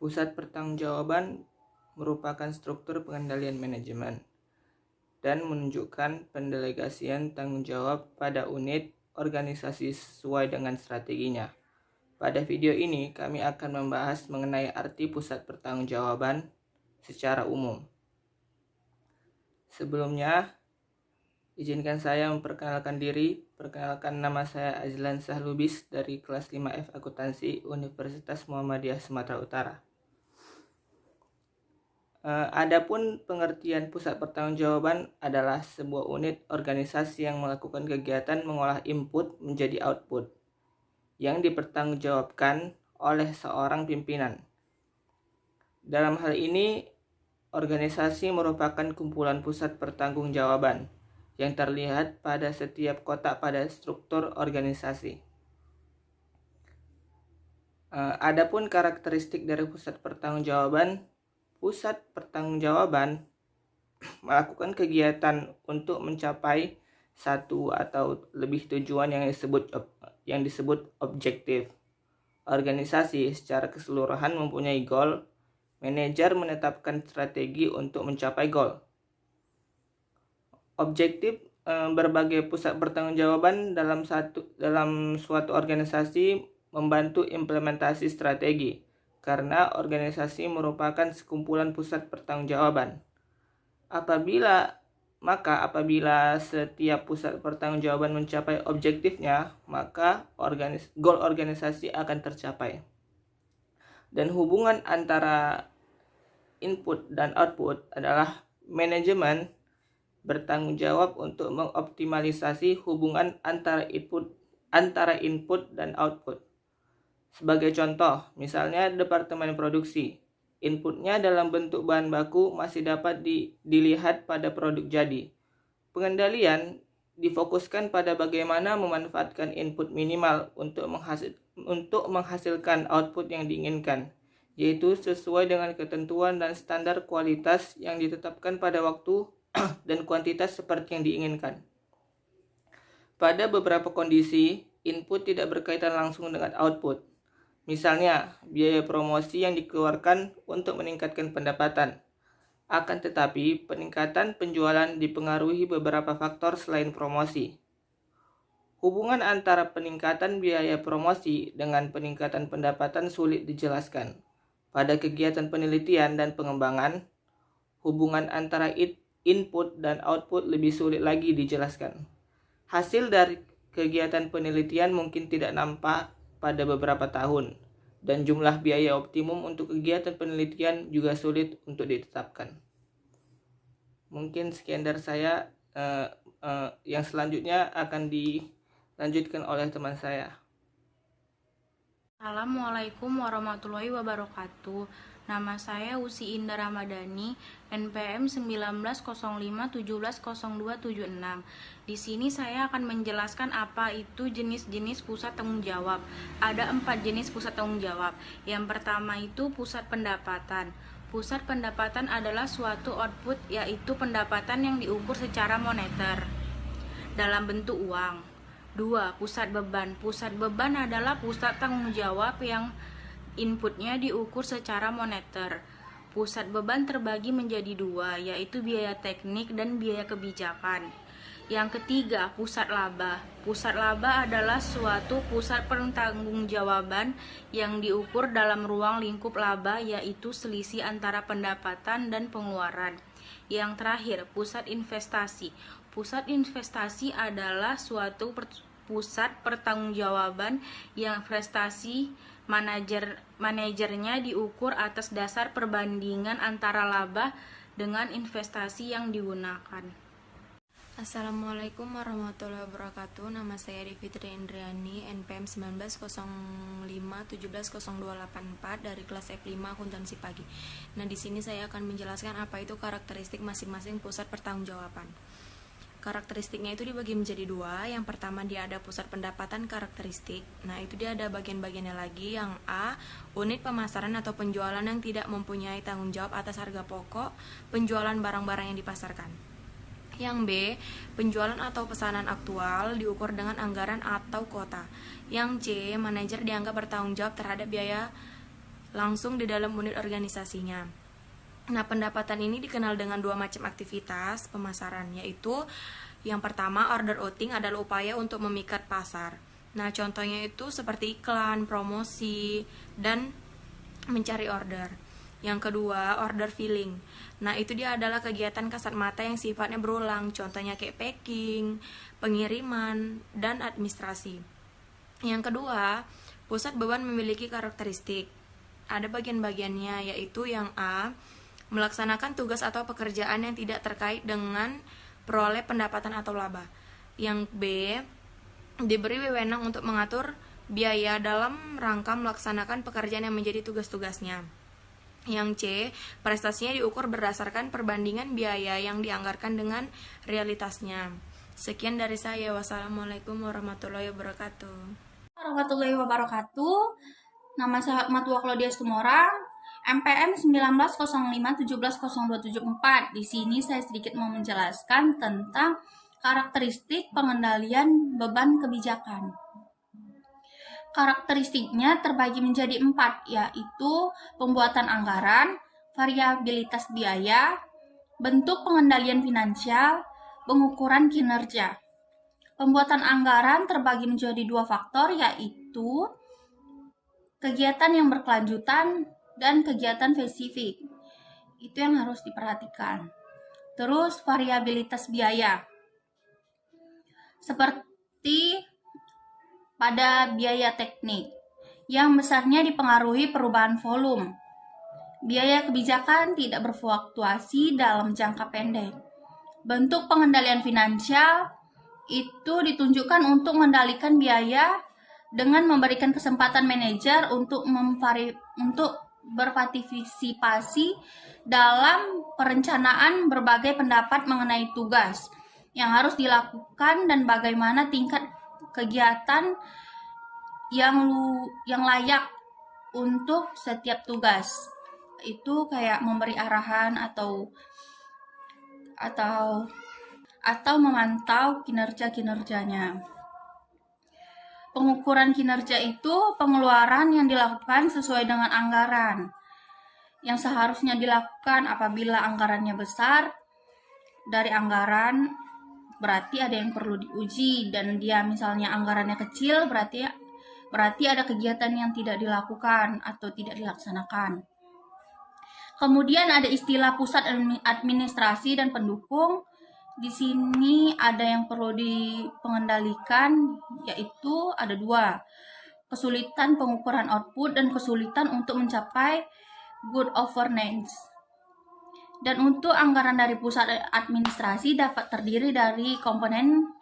Pusat pertanggungjawaban merupakan struktur pengendalian manajemen dan menunjukkan pendelegasian tanggung jawab pada unit organisasi sesuai dengan strateginya. Pada video ini, kami akan membahas mengenai arti pusat pertanggungjawaban secara umum. Sebelumnya, izinkan saya memperkenalkan diri. Perkenalkan, nama saya Azlan Sahlubis dari kelas 5F Akuntansi Universitas Muhammadiyah Sumatera Utara. Adapun pengertian pusat pertanggungjawaban adalah sebuah unit organisasi yang melakukan kegiatan mengolah input menjadi output yang dipertanggungjawabkan oleh seorang pimpinan. Dalam hal ini, organisasi merupakan kumpulan pusat pertanggungjawaban yang terlihat pada setiap kotak pada struktur organisasi. Adapun karakteristik dari pusat pertanggungjawaban melakukan kegiatan untuk mencapai satu atau lebih tujuan yang disebut objektif. Organisasi secara keseluruhan mempunyai goal. Manajer menetapkan strategi untuk mencapai goal. Objektif berbagai pusat pertanggungjawaban dalam suatu organisasi membantu implementasi strategi, karena organisasi merupakan sekumpulan pusat pertanggungjawaban. Apabila setiap pusat pertanggungjawaban mencapai objektifnya, maka goal organisasi akan tercapai. Dan hubungan antara input dan output adalah manajemen bertanggung jawab untuk mengoptimalisasi hubungan antara input dan output. Sebagai contoh, misalnya departemen produksi, inputnya dalam bentuk bahan baku masih dapat dilihat pada produk jadi. Pengendalian difokuskan pada bagaimana memanfaatkan input minimal untuk menghasilkan output yang diinginkan, yaitu sesuai dengan ketentuan dan standar kualitas yang ditetapkan pada waktu dan kuantitas seperti yang diinginkan. Pada beberapa kondisi, input tidak berkaitan langsung dengan output. Misalnya, biaya promosi yang dikeluarkan untuk meningkatkan pendapatan. Akan tetapi, peningkatan penjualan dipengaruhi beberapa faktor selain promosi. Hubungan antara peningkatan biaya promosi dengan peningkatan pendapatan sulit dijelaskan. Pada kegiatan penelitian dan pengembangan, hubungan antara input dan output lebih sulit lagi dijelaskan. Hasil dari kegiatan penelitian mungkin tidak nampak pada beberapa tahun, dan jumlah biaya optimum untuk kegiatan penelitian juga sulit untuk ditetapkan. Mungkin sekian dari saya. Yang selanjutnya akan dilanjutkan oleh teman saya. Assalamualaikum warahmatullahi wabarakatuh. Nama saya Usi Indah Ramadhani, NPM 1905170276. Di sini saya akan menjelaskan apa itu jenis-jenis pusat tanggung jawab. Ada 4 jenis pusat tanggung jawab. Yang pertama itu pusat pendapatan. Pusat pendapatan adalah suatu output, yaitu pendapatan yang diukur secara moneter dalam bentuk uang. 2. Pusat beban. Pusat beban adalah pusat tanggung jawab yang inputnya diukur secara moneter. Pusat beban terbagi menjadi 2, yaitu biaya teknik dan biaya kebijakan. Yang ketiga, pusat laba. Pusat laba adalah suatu pusat pertanggungjawaban yang diukur dalam ruang lingkup laba, yaitu selisih antara pendapatan dan pengeluaran. Yang terakhir, pusat investasi. Pusat investasi adalah suatu pusat pertanggungjawaban yang prestasi manajernya diukur atas dasar perbandingan antara laba dengan investasi yang digunakan. Assalamualaikum warahmatullahi wabarakatuh. Nama saya Fitri Indriani, NPM 1905170284 dari kelas F5 Akuntansi Pagi. Nah, di sini saya akan menjelaskan apa itu karakteristik masing-masing pusat pertanggungjawaban. Karakteristiknya itu dibagi menjadi 2. Yang pertama, dia ada pusat pendapatan karakteristik. Nah, itu dia ada bagian-bagiannya lagi. Yang A, unit pemasaran atau penjualan yang tidak mempunyai tanggung jawab atas harga pokok penjualan barang-barang yang dipasarkan. Yang B, penjualan atau pesanan aktual diukur dengan anggaran atau kuota. Yang C, manajer dianggap bertanggung jawab terhadap biaya langsung di dalam unit organisasinya. Nah, pendapatan ini dikenal dengan dua macam aktivitas pemasaran, yaitu yang pertama, order outing adalah upaya untuk memikat pasar. Nah, contohnya itu seperti iklan, promosi, dan mencari order. Yang kedua, order filling. Nah, itu dia adalah kegiatan kasat mata yang sifatnya berulang, contohnya kayak packing, pengiriman, dan administrasi. Yang kedua, pusat beban memiliki karakteristik. Ada bagian-bagiannya, yaitu yang A, melaksanakan tugas atau pekerjaan yang tidak terkait dengan peroleh pendapatan atau laba. Yang B, diberi wewenang untuk mengatur biaya dalam rangka melaksanakan pekerjaan yang menjadi tugas-tugasnya. Yang C, prestasinya diukur berdasarkan perbandingan biaya yang dianggarkan dengan realitasnya. Sekian dari saya. Wassalamualaikum warahmatullahi wabarakatuh. Warahmatullahi wabarakatuh. Nama saya Matua Claudia Stumorang, MPM 1905170274. Di sini saya sedikit mau menjelaskan tentang karakteristik pengendalian beban kebijakan. Karakteristiknya terbagi menjadi 4, yaitu pembuatan anggaran, variabilitas biaya, bentuk pengendalian finansial, pengukuran kinerja. Pembuatan anggaran terbagi menjadi 2 faktor, yaitu kegiatan yang berkelanjutan dan kegiatan spesifik. Itu yang harus diperhatikan. Terus variabilitas biaya. Seperti pada biaya teknik, yang besarnya dipengaruhi perubahan volume. Biaya kebijakan tidak berfluktuasi dalam jangka pendek. Bentuk pengendalian finansial itu ditunjukkan untuk mengendalikan biaya dengan memberikan kesempatan manajer untuk berpartisipasi dalam perencanaan berbagai pendapat mengenai tugas yang harus dilakukan dan bagaimana tingkat kegiatan yang layak untuk setiap tugas. Itu kayak memberi arahan atau memantau kinerjanya. Pengukuran kinerja itu pengeluaran yang dilakukan sesuai dengan anggaran yang seharusnya dilakukan. Apabila anggarannya besar dari anggaran, berarti ada yang perlu diuji, dan dia misalnya anggarannya kecil, berarti ada kegiatan yang tidak dilakukan atau tidak dilaksanakan. Kemudian ada istilah pusat administrasi dan pendukung. Di sini ada yang perlu dipengendalikan, yaitu ada 2. Kesulitan pengukuran output dan kesulitan untuk mencapai good governance. Dan untuk anggaran dari pusat administrasi dapat terdiri dari komponen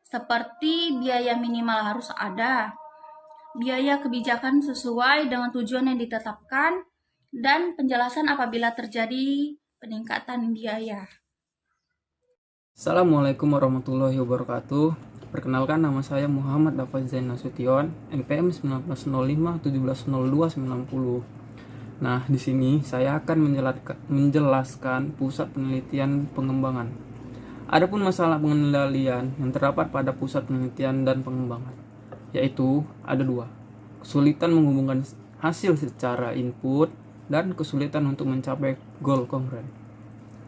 seperti biaya minimal harus ada, biaya kebijakan sesuai dengan tujuan yang ditetapkan, dan penjelasan apabila terjadi peningkatan biaya. Assalamualaikum warahmatullahi wabarakatuh. Perkenalkan, nama saya Muhammad Dafaz Zain Nasution, NPM 1905170290. Nah, di sini saya akan menjelaskan pusat penelitian pengembangan. Adapun masalah pengendalian yang terdapat pada pusat penelitian dan pengembangan, yaitu ada 2. Kesulitan menghubungkan hasil secara input dan kesulitan untuk mencapai goal konkret.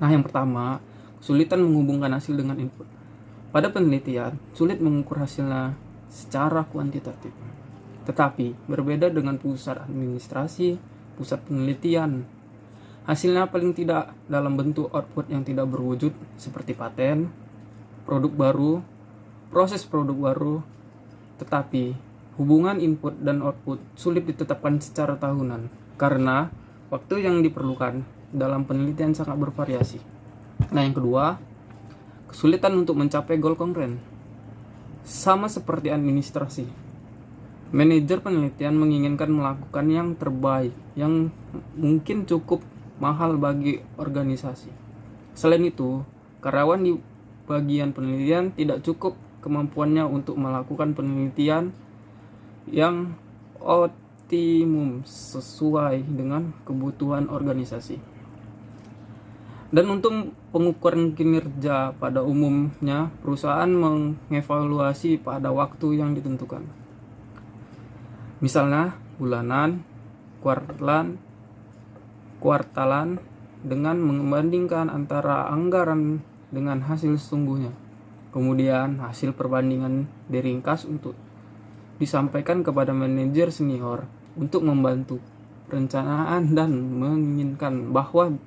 Nah, yang pertama, kesulitan menghubungkan hasil dengan input. Pada penelitian, sulit mengukur hasilnya secara kuantitatif. Tetapi, berbeda dengan pusat administrasi, pusat penelitian, hasilnya paling tidak dalam bentuk output yang tidak berwujud seperti paten, produk baru, proses produk baru. Tetapi, hubungan input dan output sulit ditetapkan secara tahunan karena waktu yang diperlukan dalam penelitian sangat bervariasi. Nah, yang kedua, kesulitan untuk mencapai goal konkret. Sama seperti administrasi, manajer penelitian menginginkan melakukan yang terbaik, yang mungkin cukup mahal bagi organisasi. Selain itu, karyawan di bagian penelitian tidak cukup kemampuannya untuk melakukan penelitian yang optimum sesuai dengan kebutuhan organisasi. Dan untuk pengukuran kinerja, pada umumnya perusahaan mengevaluasi pada waktu yang ditentukan. Misalnya bulanan, kuartalan dengan membandingkan antara anggaran dengan hasil sesungguhnya. Kemudian hasil perbandingan diringkas untuk disampaikan kepada manajer senior untuk membantu perencanaan dan menginginkan bahwa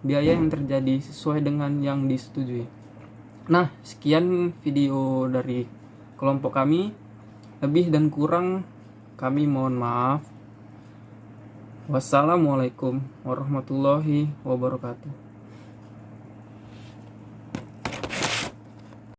biaya yang terjadi sesuai dengan yang disetujui. Nah, sekian video dari kelompok kami. Lebih dan kurang kami mohon maaf. Wassalamualaikum warahmatullahi wabarakatuh.